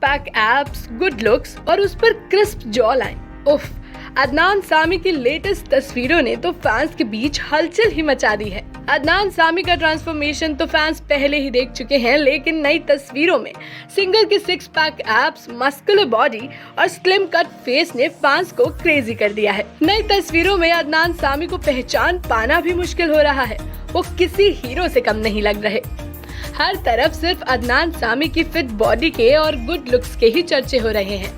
Pack abs, good looks और उस पर क्रिस्प जॉ लाइन। उफ, अदनान सामी की लेटेस्ट तस्वीरों ने तो फैंस के बीच हलचल ही मचा दी है। अदनान सामी का ट्रांसफॉर्मेशन तो फैंस पहले ही देख चुके हैं, लेकिन नई तस्वीरों में सिंगर के 6 पैक एब्स, मस्कुलर बॉडी और स्लिम कट फेस ने फैंस को क्रेजी कर दिया है। नई तस्वीरों में अदनान सामी को पहचान पाना भी मुश्किल हो रहा है। वो किसी हीरो से कम नहीं लग रहे। हर तरफ सिर्फ अदनान सामी की फिट बॉडी के और गुड लुक्स के ही चर्चे हो रहे हैं।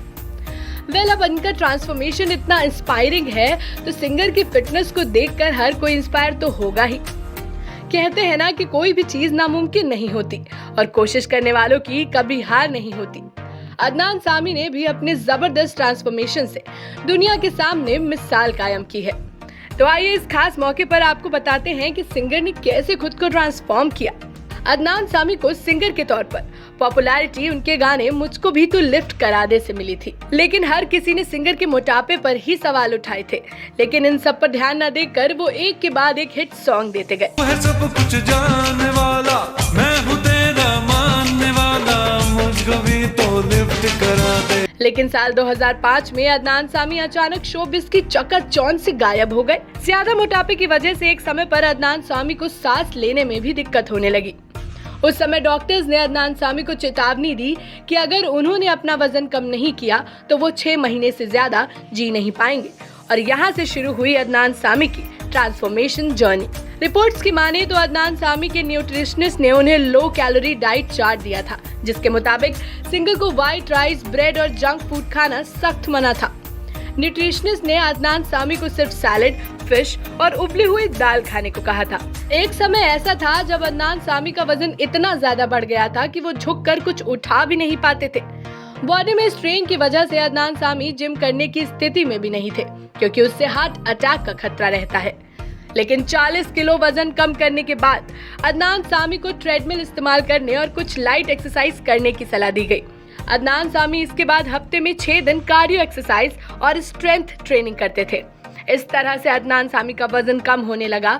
अब इनका ट्रांसफॉर्मेशन इतना इंस्पायरिंग है तो सिंगर की फिटनेस को देखकर हर कोई इंस्पायर तो होगा ही। कहते हैं ना कि कोई भी चीज नामुमकिन नहीं होती और कोशिश करने वालों की कभी हार नहीं होती। अदनान सामी ने भी अपने जबरदस्त ट्रांसफॉर्मेशन से दुनिया के सामने मिसाल कायम की है। तो आइए इस खास मौके पर आपको बताते हैं कि सिंगर ने कैसे खुद को ट्रांसफॉर्म किया। अदनान सामी को सिंगर के तौर पर पॉपुलैरिटी उनके गाने मुझको भी तो लिफ्ट करा दे से मिली थी, लेकिन हर किसी ने सिंगर के मोटापे पर ही सवाल उठाए थे। लेकिन इन सब पर ध्यान न देकर वो एक के बाद एक हिट सॉन्ग देते गए। सब कुछ जानने वाला, मैं हूँ तेरा मानने वाला, मुझको भी तो लिफ्ट करा दे। लेकिन साल 2005 में अदनान सामी अचानक शोबिस की चकाचौंध से गायब हो गए। ज्यादा मोटापे की वजह से एक समय पर अदनान सामी को सांस लेने में भी दिक्कत होने लगी। उस समय डॉक्टर्स ने अदनान सामी को चेतावनी दी कि अगर उन्होंने अपना वजन कम नहीं किया तो वो 6 महीने से ज्यादा जी नहीं पाएंगे। और यहाँ से शुरू हुई अदनान सामी की ट्रांसफॉर्मेशन जर्नी। रिपोर्ट्स की माने तो अदनान सामी के न्यूट्रिशनिस्ट ने उन्हें लो कैलोरी डाइट चार्ट दिया था, जिसके मुताबिक सिंगर को व्हाइट राइस, ब्रेड और जंक फूड खाना सख्त मना था। न्यूट्रिशनिस्ट ने अदनान सामी को सिर्फ सैलेड, फिश और उबली हुई दाल खाने को कहा था। एक समय ऐसा था जब अदनान सामी का वजन इतना ज्यादा बढ़ गया था कि वो झुककर कुछ उठा भी नहीं पाते थे। बॉडी में स्ट्रेन की वजह से अदनान सामी जिम करने की स्थिति में भी नहीं थे, क्योंकि उससे हार्ट अटैक का खतरा रहता है। लेकिन 40 किलो वजन कम करने के बाद अदनान सामी को ट्रेडमिल इस्तेमाल करने और कुछ लाइट एक्सरसाइज करने की सलाह दी गई। अदनान सामी इसके बाद हफ्ते में 6 दिन कार्डियो एक्सरसाइज और स्ट्रेंथ ट्रेनिंग करते थे। इस तरह से अदनान सामी का वजन कम होने लगा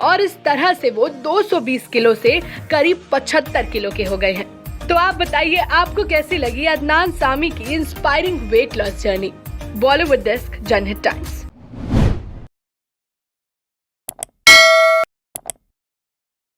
और इस तरह से वो 220 किलो से करीब 75 किलो के हो गए हैं। तो आप बताइए, आपको कैसी लगी अदनान सामी की inspiring weight loss journey. Bollywood desk, जनहित टाइम्स।